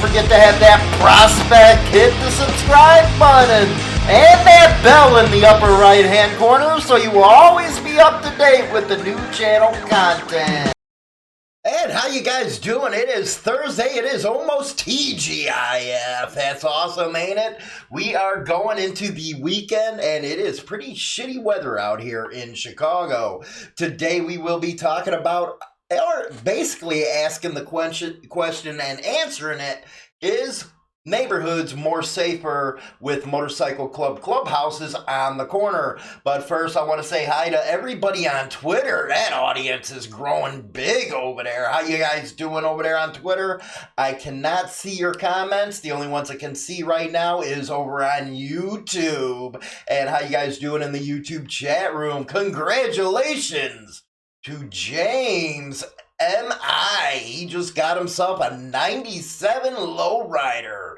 forget to have that prospect hit the subscribe button and that bell in the upper right hand corner so you will always be up to date with the new channel content. And how you guys doing? It is Thursday. It is almost TGIF. That's awesome, ain't it? We are going into the weekend, and it is pretty shitty weather out here in Chicago. Today we will be talking about, or basically asking the question and answering it, is neighborhoods more safer with Motorcycle Clubhouses on the corner? But first, I want to say hi to everybody on Twitter. That audience is growing big over there. How you guys doing over there on Twitter? I cannot see your comments. The only ones I can see right now is over on YouTube. And how you guys doing in the YouTube chat room? Congratulations to James M.I. He just got himself a 97 lowrider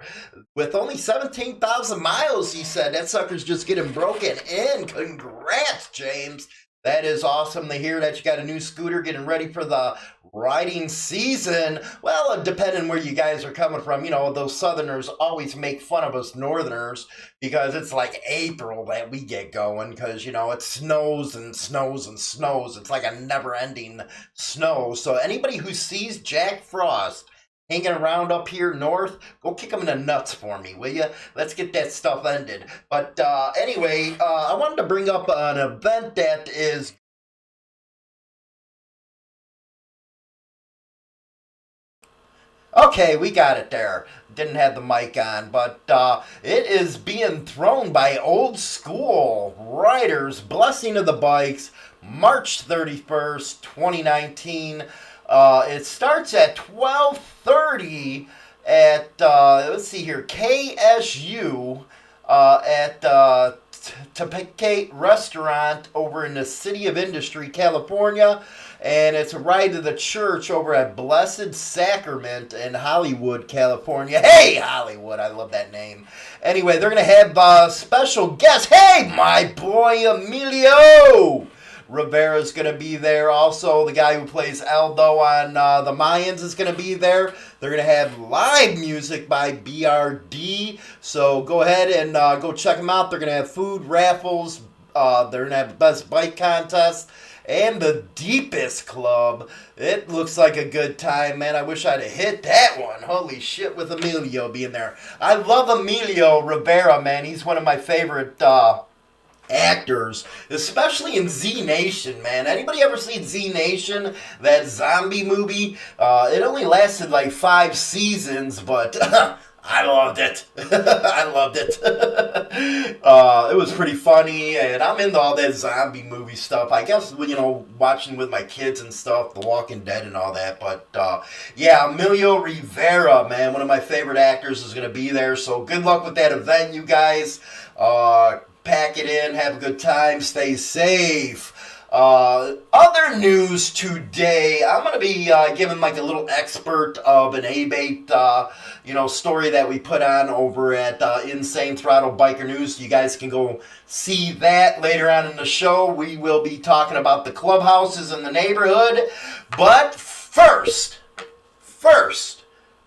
with only 17,000 miles, he said. That sucker's just getting broken in. Congrats, James. That is awesome to hear that you got a new scooter getting ready for the riding season. Well, depending where you guys are coming from, you know, those southerners always make fun of us northerners because it's like April that we get going because, you know, it snows and snows and snows. It's like a never-ending snow. So anybody who sees Jack Frost hanging around up here north, go kick him in the nuts for me, will you? Let's get that stuff ended. But anyway, I wanted to bring up an event that is... Okay, we got it there. Didn't have the mic on, but it is being thrown by Old School Riders. Blessing of the Bikes, March 31st, 2019. It starts at 12:30 at, let's see here, KSU at Tepecate Restaurant over in the City of Industry, California. And it's a ride to the church over at Blessed Sacrament in Hollywood, California. Hey, Hollywood, I love that name. Anyway, they're going to have special guests. Hey, my boy Emilio Rivera's going to be there. Also, the guy who plays Aldo on the Mayans is going to be there. They're going to have live music by BRD. So go ahead and go check them out. They're going to have food, raffles. They're going to have the best bike contest. And the Deepest Club. It looks like a good time, man. I wish I'd have hit that one. Holy shit, with Emilio being there. I love Emilio Rivera, man. He's one of my favorite actors, especially in Z Nation, man. Anybody ever seen Z Nation, that zombie movie? It only lasted like 5 seasons, but I loved it. I loved it. It was pretty funny, and I'm into all that zombie movie stuff. I guess, you know, watching with my kids and stuff, The Walking Dead and all that. But, yeah, Emilio Rivera, man, one of my favorite actors, is going to be there. So good luck with that event, you guys. Pack it in, have a good time, stay safe. Other news today, I'm going to be giving like a little expert of an A-Bait, story that we put on over at Insane Throttle Biker News. You guys can go see that later on in the show. We will be talking about the clubhouses in the neighborhood. But first,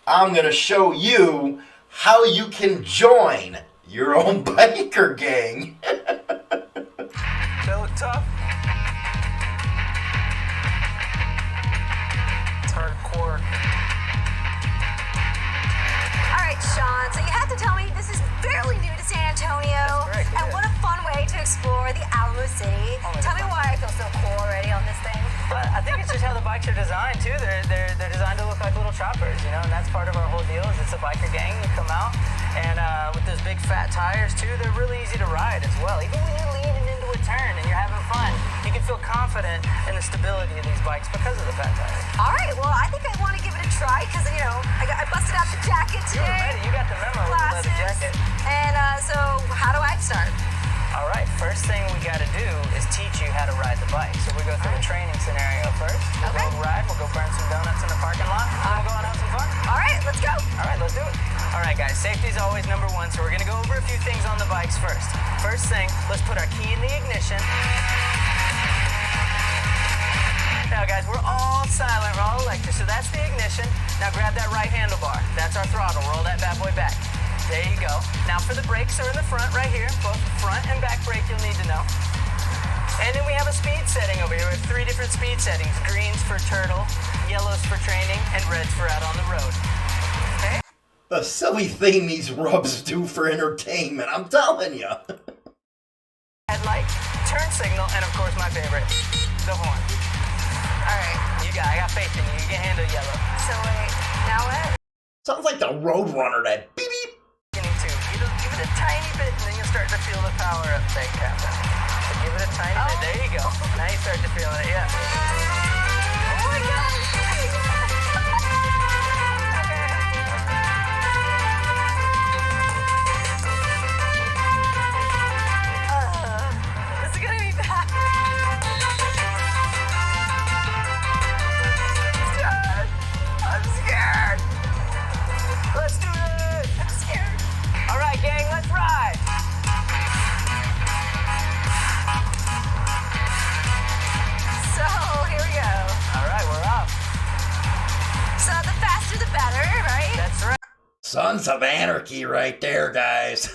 I'm going to show you how you can join your own biker gang. That look tough? It's hardcore. Alright, Sean, so you have to tell me this is fairly new to San Antonio. That's correct, and what a fun way to explore the Alamo City. Tell me why I feel so cool already on this thing. But I think it's just how the bikes are designed too. They're designed to look like little choppers, you know, and that's part of our whole deal is it's a biker gang. You come out and with those big fat tires too, they're really easy to ride as well. Even when you're leaning into a turn and you're having fun, you can feel confident in the stability of these bikes because of the fat tires. Alright, well I think I want to give it a try because, you know, I busted out the jacket You were today. ready. You got the memo with the leather jacket. And so how do I start? All right, first thing we got to do is teach you how to ride the bike. So we go through a training scenario first. We'll go ride, we'll go burn some donuts in the parking lot, and we'll go and have some fun. All right, let's go. All right, let's do it. All right, guys, safety is always number one, so we're going to go over a few things on the bikes first. First thing, let's put our key in the ignition. Now, guys, we're all silent, we're all electric. So that's the ignition. Now grab that right handlebar. That's our throttle. Roll that bad boy back. There you go. Now for the brakes are in the front right here. Both front and back brake you'll need to know. And then we have a speed setting over here. We have 3 different speed settings. Greens for turtle, yellows for training, and reds for out on the road. Okay? The silly thing these rubs do for entertainment, I'm telling you. Headlight, turn signal, and of course my favorite, the horn. All right. I got faith in you. You can handle yellow. So wait, now what? Sounds like the Roadrunner, that beep beep. You need to. Give it a tiny bit, and then you'll start to feel the power up thing happen. So give it a tiny bit. There you go. Now you start to feel it, yeah. Oh my God! This is gonna be bad. I'm scared. Let's do it. I'm scared. All right, gang, let's ride. So here we go. All right, we're off. So the faster the better, right? That's right. Sons of Anarchy right there, guys.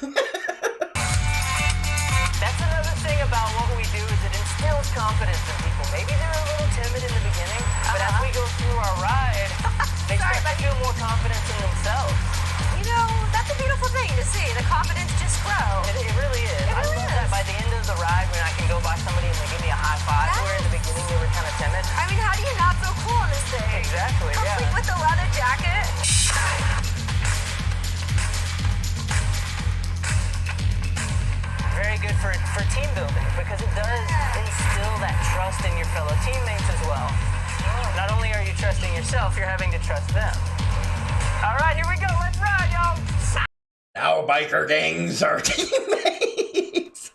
That's another thing about what we do is it instills confidence in people. Maybe they're a little timid in the beginning, but as we go through our ride, they start to feel more confidence in themselves. You know, that's a beautiful thing to see. The confidence just grow. It really is. It really I love is. that by the end of the ride when I can go by somebody and they give me a high five, where in the beginning they were kind of timid. I mean, how do you not feel cool in this thing? Exactly, Complete yeah. with the leather jacket. Very good for team building because it does instill that trust in your fellow teammates as well. Not only are you trusting yourself, you're having to trust them. All right, here we go. Let's ride, y'all. Now biker gangs are teammates.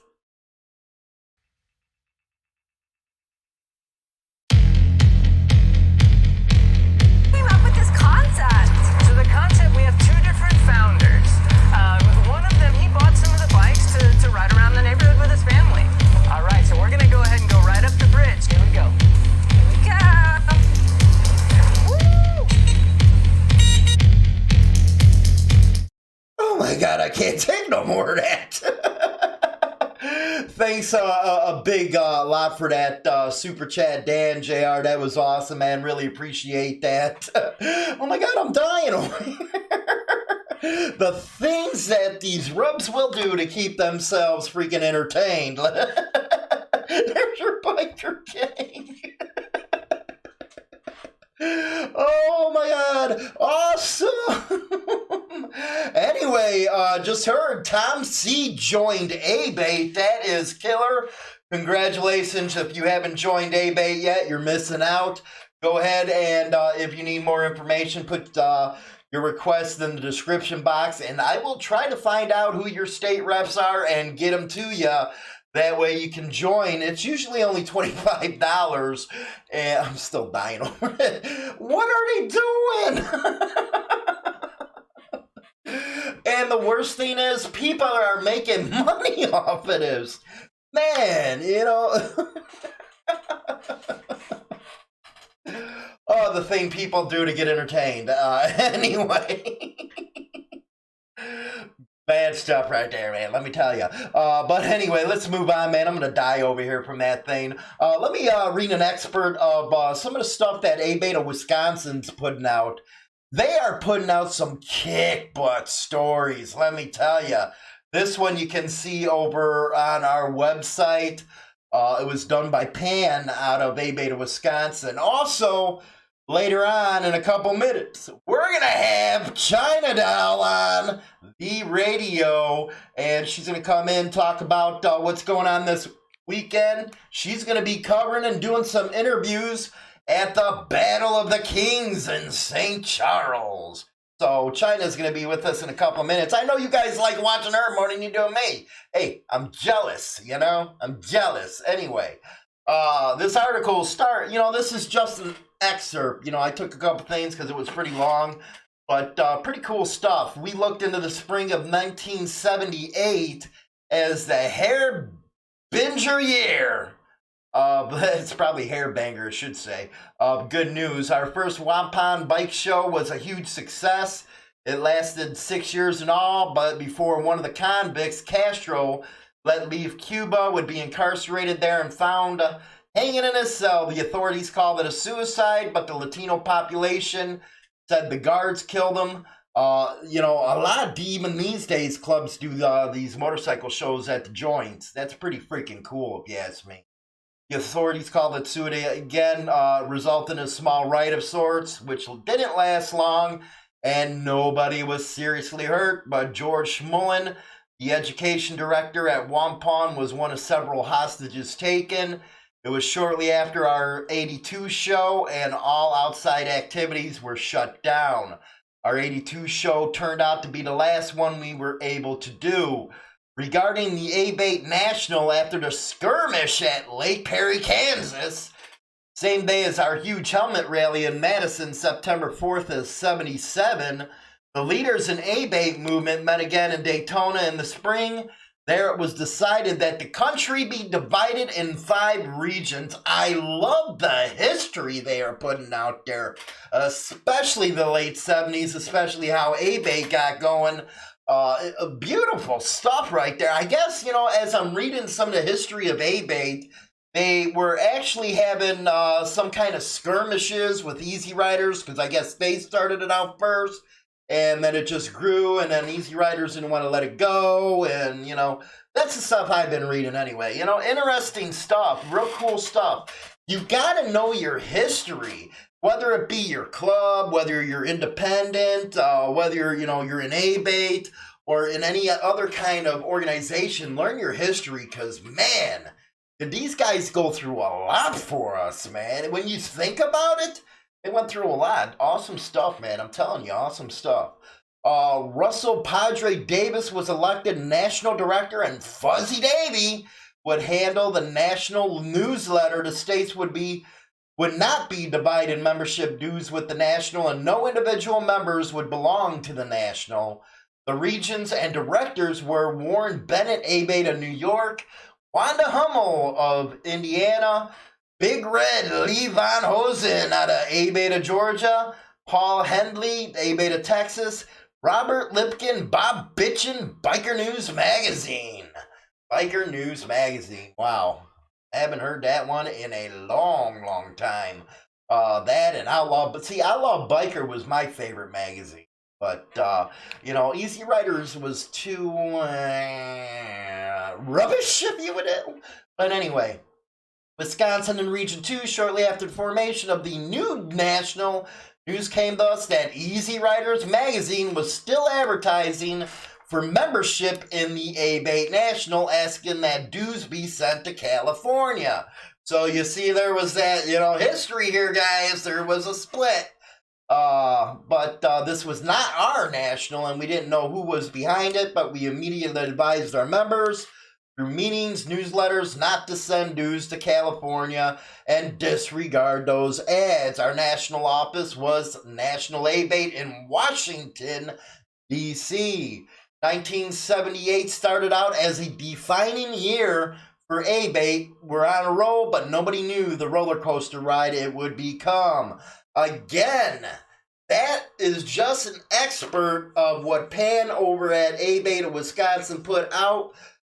Came up with this concept. So the concept, we have 2 different founders. One of them, he bought some of the bikes to ride around the neighborhood with his family. All right, so we're going to go ahead and go right up the bridge. Here we go. Here we go. Woo! Oh my God, I can't take no more of that. Thanks a big lot for that super chat, Dan JR. That was awesome, man. Really appreciate that. Oh my God, I'm dying over here. The things that these rubs will do to keep themselves freaking entertained. There's your biker gang. Oh my God, awesome. Anyway, just heard Tom C joined A-Bait. That is killer. Congratulations. If you haven't joined A-Bait yet, you're missing out. Go ahead and if you need more information, put your request in the description box, and I will try to find out who your state reps are and get them to you. That way you can join. It's usually only $25, and I'm still dying over it. What are they doing? And the worst thing is, people are making money off of this. Man, you know. Oh, the thing people do to get entertained. Anyway. Bad stuff right there, man. Let me tell you. But anyway, let's move on, man. I'm going to die over here from that thing. Let me read an expert of some of the stuff that A-Beta Wisconsin's putting out. They are putting out some kick butt stories, let me tell you. This one you can see over on our website. It was done by Pan out of A-Beta Wisconsin. Also, later on in a couple minutes, we're going to have China Doll on the radio, and she's going to come in and talk about what's going on this weekend. She's going to be covering and doing some interviews at the Battle of the Kings in St. Charles. So China's going to be with us in a couple minutes. I know you guys like watching her more than you do me. Hey, I'm jealous, you know? I'm jealous. Anyway, this article this is just an excerpt. You know, I took a couple things because it was pretty long, but pretty cool stuff. We looked into the spring of 1978 as the hair binger year. But it's probably Hairbanger, I should say. Good news. Our first Wampon bike show was a huge success. It lasted 6 years in all, but before one of the convicts, Castro, let leave Cuba, would be incarcerated there and found hanging in his cell. The authorities called it a suicide, but the Latino population said the guards killed him. You know, a lot, even these days, clubs do these motorcycle shows at the joints. That's pretty freaking cool, if you ask me. The authorities called it suicide again, resulted in a small riot of sorts, which didn't last long, and nobody was seriously hurt. But George Schmullen, the education director at Wampon, was one of several hostages taken. It was shortly after our 82 show, and all outside activities were shut down. Our 82 show turned out to be the last one we were able to do. Regarding the A-Bait National, after the skirmish at Lake Perry, Kansas, same day as our huge helmet rally in Madison, September 4th of 77, the leaders in A-Bait movement met again in Daytona in the spring. There it was decided that the country be divided in 5 regions. I love the history they are putting out there, especially the late 70s, especially how A-Bait got going. Beautiful stuff right there. I guess, you know, as I'm reading some of the history of A-Bait, they were actually having some kind of skirmishes with Easy Riders, because I guess they started it out first. And then it just grew, and then Easy Riders didn't want to let it go, and, you know, that's the stuff I've been reading anyway. You know, interesting stuff, real cool stuff. You got to know your history, whether it be your club, whether you're independent, whether, you know, you're in A-Bait, or in any other kind of organization. Learn your history, because, man, did these guys go through a lot for us, man. When you think about it, they went through a lot. Awesome stuff, man. I'm telling you, awesome stuff. Russell Padre Davis was elected national director, and Fuzzy Davy would handle the national newsletter. The states would not be divided membership dues with the national, and no individual members would belong to the national. The regions and directors were Warren Bennett, A-Bait of New York, Wanda Hummel of Indiana, Big Red Lee Van Hosen out of A-Bait of Georgia, Paul Hendley, A-Bait of Texas, Robert Lipkin, Bob Bitchin, Biker News Magazine. Biker News Magazine. Wow. I haven't heard that one in a long, long time. That and Outlaw. But see, Outlaw Biker was my favorite magazine. But, you know, Easy Riders was too rubbish, if you would. But anyway. Wisconsin in Region 2, shortly after the formation of the new national, news came to us that Easy Riders magazine was still advertising for membership in the A-Bait National, asking that dues be sent to California. So you see, there was that, you know, history here, guys. There was a split. But this was not our national, and we didn't know who was behind it, but we immediately advised our members through meetings, newsletters, not to send dues to California and disregard those ads. Our national office was National A-Bait in Washington, D.C. 1978 started out as a defining year for A-Bait. We're on a roll, but nobody knew the roller coaster ride it would become. Again, that is just an expert of what Pan over at A-Bait of Wisconsin put out.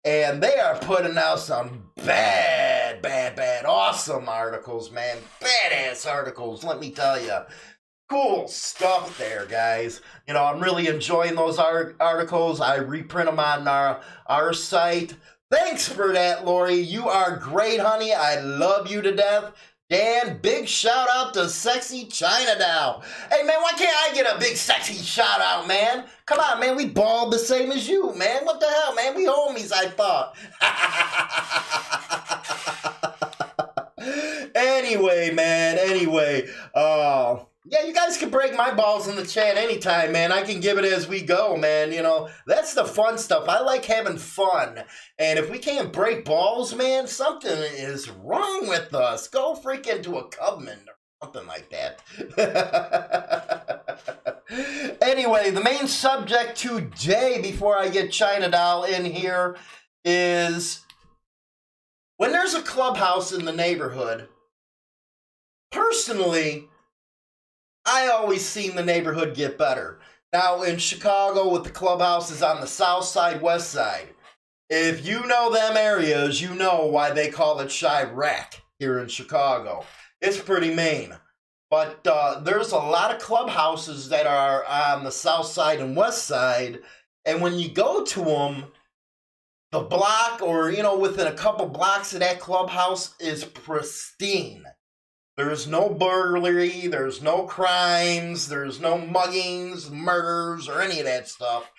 And they are putting out some bad, awesome articles, man. Badass articles, let me tell you. Cool stuff there, guys. You know, I'm really enjoying those articles. I reprint them on our site. Thanks for that, Lori. You are great, honey. I love you to death. Dan, big shout out to Sexy China Doll. Hey, man, why can't I get a big sexy shout out, man? Come on, man, we bald the same as you, man. What the hell, man? We homies, I thought. Anyway, man, yeah, you guys can break my balls in the chat anytime, man. I can give it as we go, man. You know, that's the fun stuff. I like having fun. And if we can't break balls, man, something is wrong with us. Go freak into a Cubman or something like that. Anyway, the main subject today, before I get China Doll in here, is when there's a clubhouse in the neighborhood, personally, I always seen the neighborhood get better. Now, in Chicago, with the clubhouses on the south side, west side, if you know them areas, you know why they call it Chirac here in Chicago. It's pretty mean. But there's a lot of clubhouses that are on the south side and west side, and when you go to them, the block or, within a couple blocks of that clubhouse is pristine. There's no burglary, there's no crimes, there's no muggings, murders, or any of that stuff.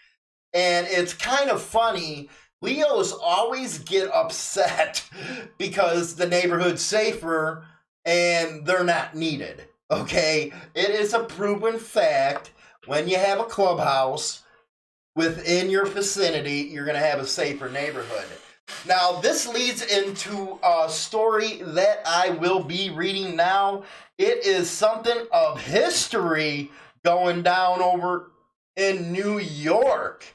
And it's kind of funny. Leos always get upset because the neighborhood's safer and they're not needed. Okay? It is a proven fact when you have a clubhouse within your vicinity, you're going to have a safer neighborhood. Now, this leads into a story that I will be reading now. It is something of history going down over in New York.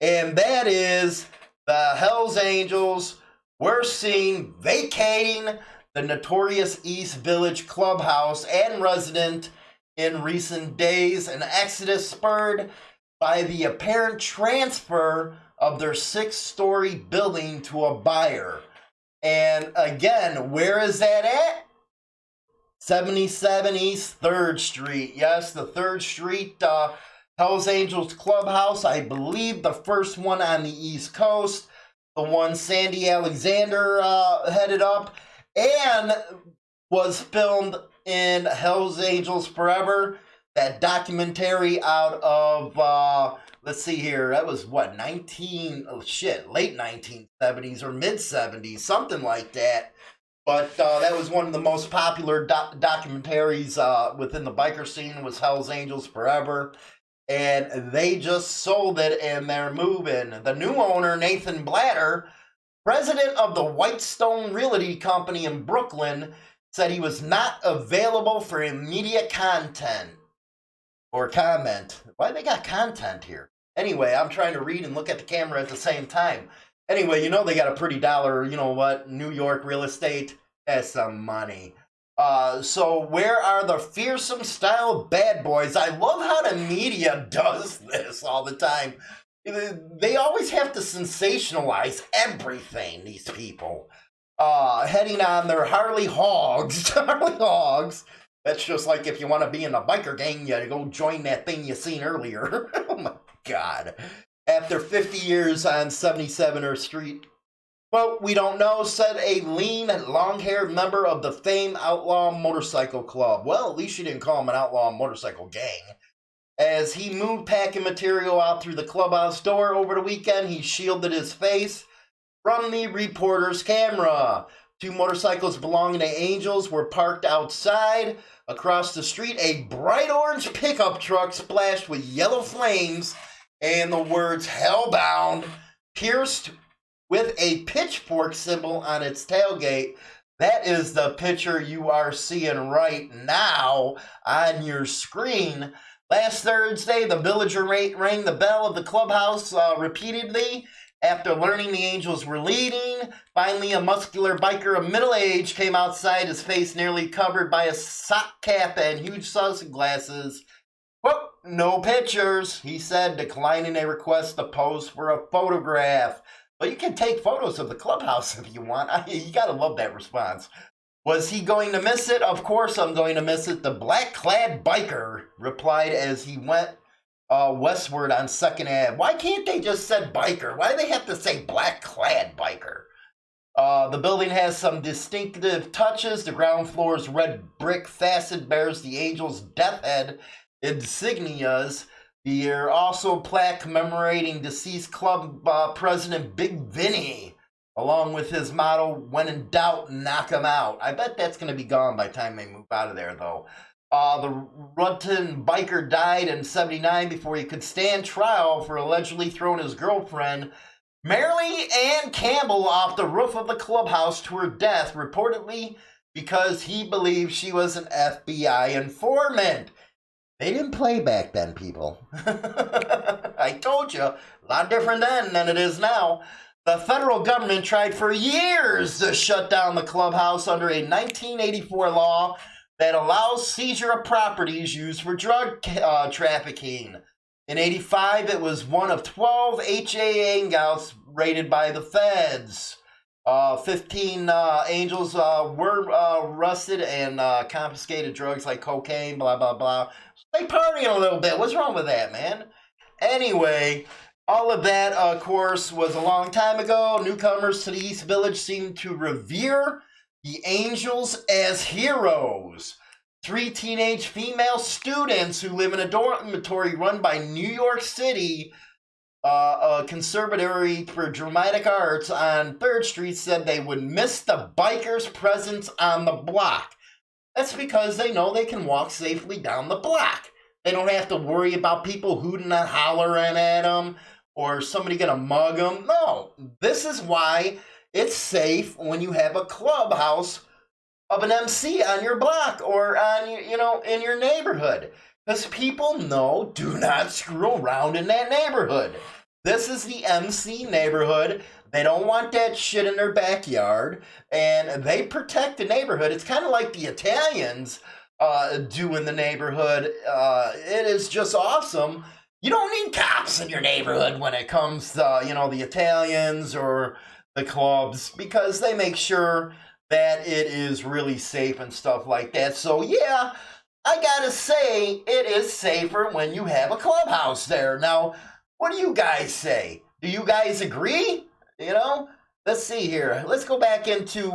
And that is the Hells Angels were seen vacating the notorious East Village clubhouse and resident in recent days, an exodus spurred by the apparent transfer of their 6-story building to a buyer. And again, where is that at? 77 East 3rd Street. Yes, the 3rd Street Hells Angels Clubhouse. I believe the first one on the East Coast. The one Sandy Alexander headed up. And was filmed in Hells Angels Forever. That documentary out of... let's see here. That was what, late 1970s or mid 70s, something like that. But that was one of the most popular documentaries within the biker scene was Hells Angels Forever. And they just sold it and they're moving. The new owner, Nathan Blatter, president of the Whitestone Realty Company in Brooklyn, said he was not available for immediate content. Or comment. Why they got content here? Anyway, I'm trying to read and look at the camera at the same time. Anyway, they got a pretty dollar, New York real estate has some money. So where are the fearsome style bad boys? I love how the media does this all the time. They always have to sensationalize everything, these people. Heading on their Harley Hogs. Harley Hogs. That's just like if you want to be in a biker gang, you go join that thing you seen earlier. Oh my God. After 50 years on 77er Street. Well, we don't know, said a lean, long-haired member of the famed Outlaw Motorcycle Club. Well, at least you didn't call him an outlaw motorcycle gang. As he moved packing material out through the clubhouse door over the weekend, he shielded his face from the reporter's camera. 2 motorcycles belonging to Angels were parked outside. Across the street, a bright orange pickup truck splashed with yellow flames and the words Hellbound pierced with a pitchfork symbol on its tailgate. That is the picture you are seeing right now on your screen. Last Thursday, the villager rang the bell of the clubhouse repeatedly. After learning the Angels were leading, finally a muscular biker of middle age came outside, his face nearly covered by a sock cap and huge sunglasses. Well, no pictures, he said, declining a request to pose for a photograph. Well, you can take photos of the clubhouse if you want. You gotta love that response. Was he going to miss it? Of course I'm going to miss it. The black-clad biker replied as he went westward on 2nd Ave. Why can't they just say biker? Why do they have to say black-clad biker? The building has some distinctive touches. The ground floor's red brick facade bears the Angels' death head insignias. There are also a plaque commemorating deceased club president Big Vinny, along with his motto, when in doubt, knock him out. I bet that's going to be gone by the time they move out of there, though. The Rutten biker died in 79 before he could stand trial for allegedly throwing his girlfriend, Marilee Ann Campbell, off the roof of the clubhouse to her death, reportedly because he believed she was an FBI informant. They didn't play back then, people. I told you, a lot different then than it is now. The federal government tried for years to shut down the clubhouse under a 1984 law that allows seizure of properties used for drug trafficking. In 85, it was one of 12 HA hangouts raided by the feds. 15 angels were arrested and confiscated drugs like cocaine, blah, blah, blah. They partying a little bit. What's wrong with that, man? Anyway, all of that, of course, was a long time ago. Newcomers to the East Village seemed to revere the angels as heroes. 3 teenage female students who live in a dormitory run by New York City, a conservatory for dramatic arts on 3rd Street, said they would miss the bikers' presence on the block. That's because they know they can walk safely down the block. They don't have to worry about people hooting and hollering at them or somebody gonna mug them. No, this is why it's safe when you have a clubhouse of an MC on your block or on, in your neighborhood. Because people know, do not screw around in that neighborhood. This is the MC neighborhood. They don't want that shit in their backyard, and they protect the neighborhood. It's kind of like the Italians do in the neighborhood. It is just awesome. You don't need cops in your neighborhood when it comes to, the Italians or the clubs, because they make sure that it is really safe and stuff like that. So, yeah, I gotta say, it is safer when you have a clubhouse there. Now, what do you guys say? Do you guys agree? Let's see here. Let's go back into,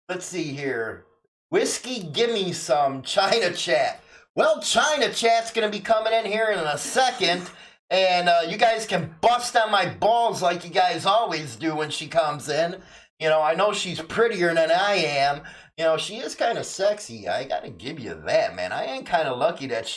let's see here. Whiskey, give me some China Chat. Well, China Chat's going to be coming in here in a second, and you guys can bust on my balls like you guys always do when she comes in. I know she's prettier than I am. She is kind of sexy. I got to give you that, man. I ain't kind of lucky that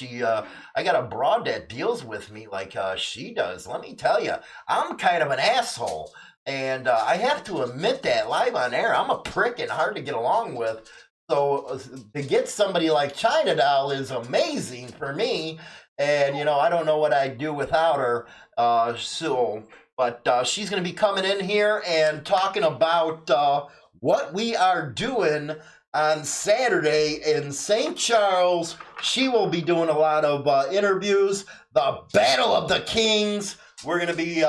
I got a broad that deals with me like she does. Let me tell you, I'm kind of an asshole. And I have to admit that live on air. I'm a prick and hard to get along with. So to get somebody like China Doll is amazing for me. And, I don't know what I'd do without her. But she's going to be coming in here and talking about what we are doing on Saturday in St. Charles. She will be doing a lot of interviews. The Battle of the Kings. We're going to be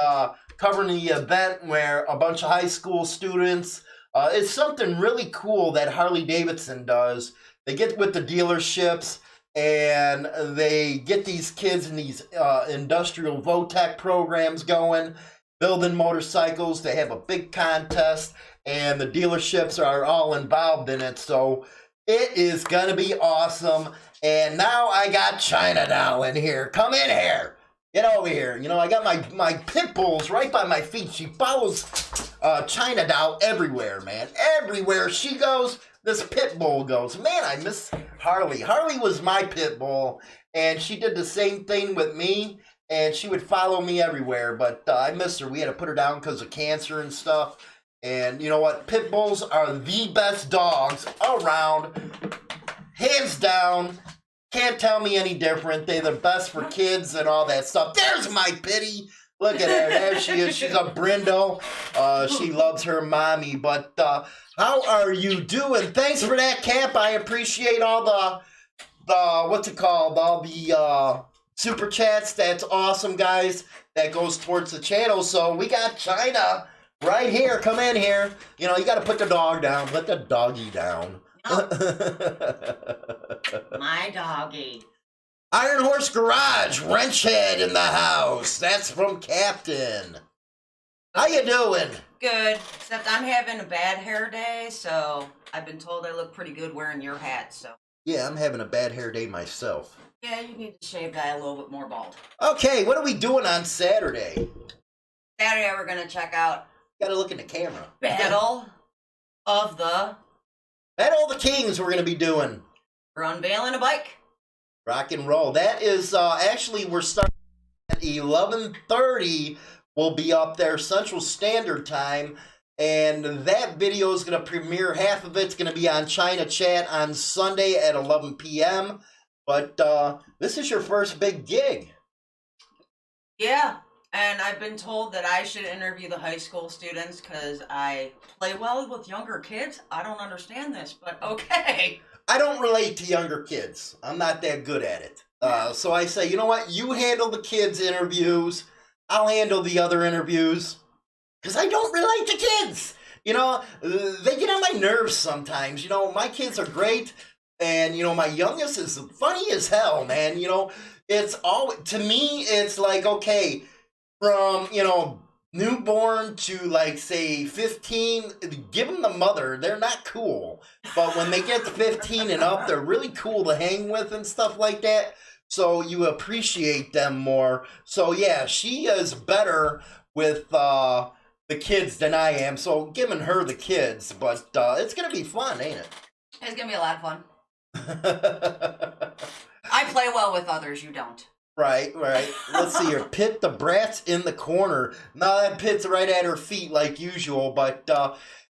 covering the event where a bunch of high school students. It's something really cool that Harley Davidson does. They get with the dealerships and they get these kids in these industrial VOTEC programs going, building motorcycles. They have a big contest and the dealerships are all involved in it. So it is going to be awesome. And now I got China Doll in here. Come in here. Get over here. I got my pit bulls right by my feet. She follows China Doll everywhere, man. Everywhere she goes, this pit bull goes. Man, I miss Harley. Harley was my pit bull, and she did the same thing with me, and she would follow me everywhere. But I miss her. We had to put her down because of cancer and stuff. And you know what? Pit bulls are the best dogs around. Hands down. Can't tell me any different. They're the best for kids and all that stuff. There's my Pitty. Look at her. There she is. She's a Brindle. She loves her mommy. But how are you doing? Thanks for that, Cap. I appreciate all the what's it called? All the super chats. That's awesome, guys. That goes towards the channel. So we got China right here. Come in here. You got to put the dog down. Put the doggy down. My doggy. Iron Horse Garage, Wrench Head in the house. That's from Captain. How you doing? Good, except I'm having a bad hair day, so I've been told I look pretty good wearing your hat, so. Yeah, I'm having a bad hair day myself. Yeah, you need to shave that a little bit more bald. Okay, what are we doing on Saturday? Saturday we're going to check out... Gotta look in the camera. Battle of the Kings we're going to be doing. We're unveiling a bike. Rock and roll. That is, actually, we're starting at 11:30. We'll be up there Central Standard Time. And that video is going to premiere. Half of it's going to be on China Chat on Sunday at 11 p.m. But this is your first big gig. Yeah. And I've been told that I should interview the high school students because I play well with younger kids. I don't understand this, but okay. I don't relate to younger kids. I'm not that good at it. So I say, you know what? You handle the kids' interviews. I'll handle the other interviews. Because I don't relate to kids. You know, they get on my nerves sometimes. You know, my kids are great. And, you know, my youngest is funny as hell, man. You know, it's all, to me, it's like, okay, from, you know, newborn to like say 15, give them the mother. They're not cool, but when they get to 15 and up, they're really cool to hang with and stuff like that. So you appreciate them more. So yeah, she is better with the kids than I am. So giving her the kids, but it's gonna be fun, ain't it? It's gonna be a lot of fun. I play well with others. You don't. Right. Let's see here. Pit the Brats in the corner. Now that Pit's right at her feet like usual, but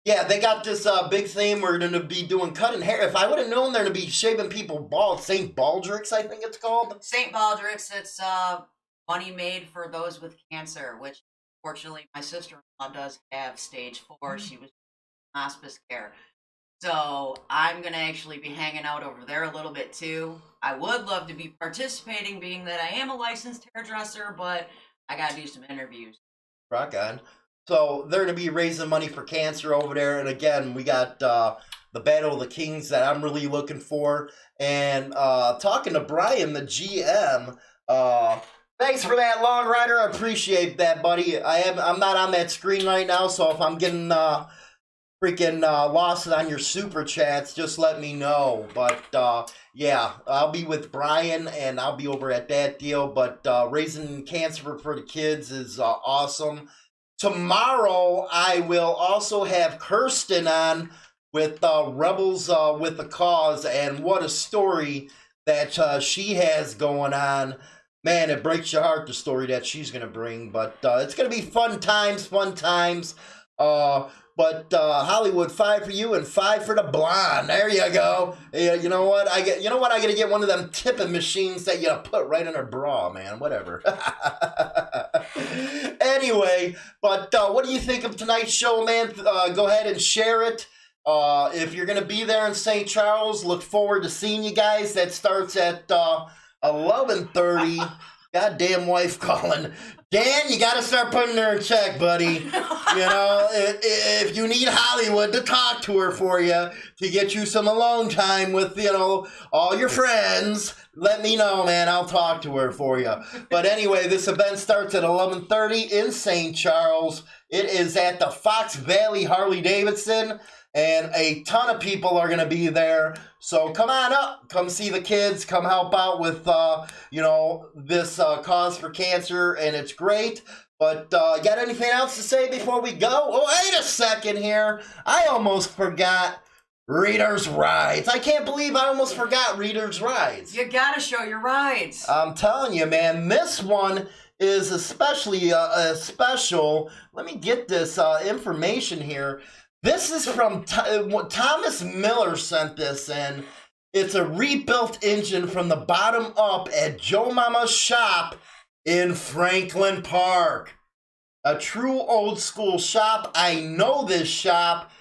yeah, they got this big thing. We're going to be doing cutting hair. If I would have known they're going to be shaving people bald, St. Baldrick's, I think it's called. St. Baldrick's, it's money made for those with cancer, which fortunately my sister-in-law does have stage 4. She was in hospice care. So I'm going to actually be hanging out over there a little bit too. I would love to be participating, being that I am a licensed hairdresser, but I got to do some interviews. Rock on. So they're going to be raising money for cancer over there. And again, we got the Battle of the Kings that I'm really looking for. And talking to Brian, the GM, thanks for that, Long Rider. I appreciate that, buddy. I'm not on that screen right now, so if I'm getting freaking lost on your super chats, just let me know. But yeah, I'll be with Brian and I'll be over at that deal. But raising cancer for the kids is awesome. Tomorrow I will also have Kirsten on with Rebels with the Cause, and what a story that she has going on. Man, it breaks your heart, the story that she's going to bring. But it's going to be fun times. But Hollywood, 5 for you and 5 for the blonde. There you go. Yeah, you know what? I gotta get one of them tipping machines that you put right in her bra, man. Whatever. Anyway, but what do you think of tonight's show, man? Go ahead and share it. If you're gonna be there in St. Charles, look forward to seeing you guys. That starts at 11:30. Goddamn wife calling. Dan, you got to start putting her in check, buddy. You know, if you need Hollywood to talk to her for you, to get you some alone time with, you know, all your friends, let me know, man. I'll talk to her for you. But anyway, this event starts at 11:30 in St. Charles. It is at the Fox Valley Harley-Davidson, and a ton of people are going to be there. So come on up, come see the kids, come help out with, you know, this cause for cancer, and it's great. But got anything else to say before we go? Oh, wait a second here. I almost forgot Reader's Rides. I can't believe I almost forgot Reader's Rides. You got to show your rides. I'm telling you, man, this one is especially special. Let me get this information here. This is from Thomas Miller sent this in. It's a rebuilt engine from the bottom up at Joe Mama's shop in Franklin Park. A true old school shop. I know this shop.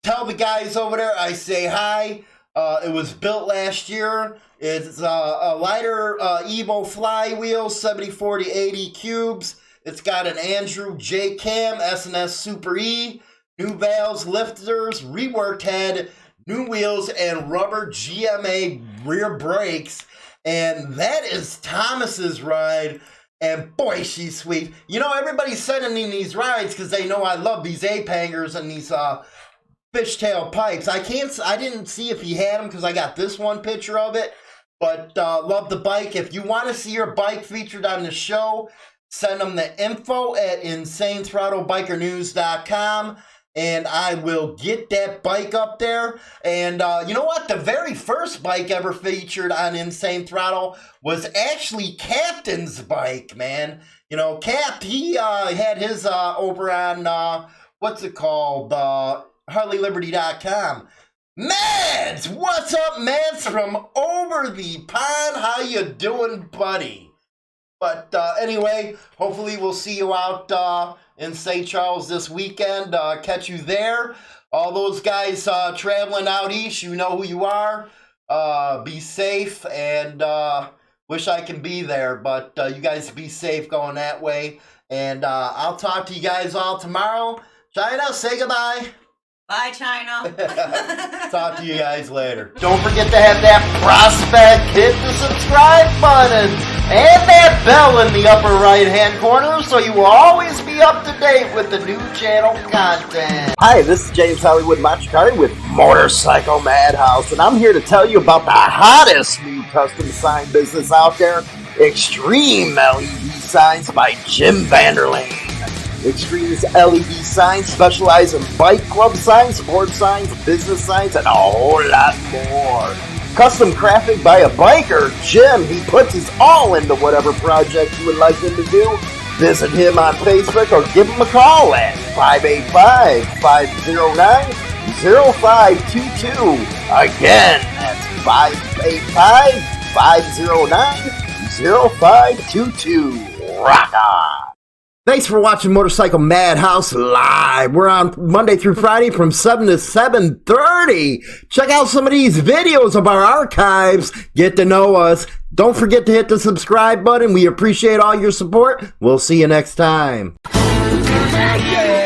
Tell the guys over there I say hi. It was built last year. It's a lighter Evo flywheel, 70/40/80 cubes. It's got an Andrew J Cam S&S Super E. New valves, lifters, reworked head, new wheels, and rubber GMA rear brakes. And that is Thomas's ride. And boy, she's sweet. You know, everybody's sending in these rides because they know I love these ape hangers and these fishtail pipes. I didn't see if he had them because I got this one picture of it. But love the bike. If you want to see your bike featured on the show, send them the info at InsaneThrottleBikerNews.com. And I will get that bike up there. And you know what? The very first bike ever featured on Insane Throttle was actually Captain's bike, man. You know, Cap, he had his over on, what's it called? HarleyLiberty.com. Mads! What's up, Mads? From over the pond. How you doing, buddy? But anyway, hopefully we'll see you out in St. Charles this weekend. Catch you there. All those guys traveling out east, you know who you are. Be safe, and wish I can be there, but you guys be safe going that way. And I'll talk to you guys all tomorrow. China, say goodbye. Bye, China. Talk to you guys later. Don't forget to have that prospect hit the subscribe button and that bell in the upper right hand corner so you will always be up to date with the new channel content. Hi, this is James Hollywood Machikari with Motorcycle Madhouse, and I'm here to tell you about the hottest new custom sign business out there, Extreme LED Signs by Jim Vanderlane. Extreme's LED signs specialize in bike club signs, sports signs, business signs, and a whole lot more. Custom crafted by a biker, Jim, he puts his all into whatever project you would like him to do. Visit him on Facebook or give him a call at 585-509-0522. Again, that's 585-509-0522. Rock on! Thanks for watching Motorcycle Madhouse Live. We're on Monday through Friday from 7 to 7:30. Check out some of these videos of our archives. Get to know us. Don't forget to hit the subscribe button. We appreciate all your support. We'll see you next time. Yeah.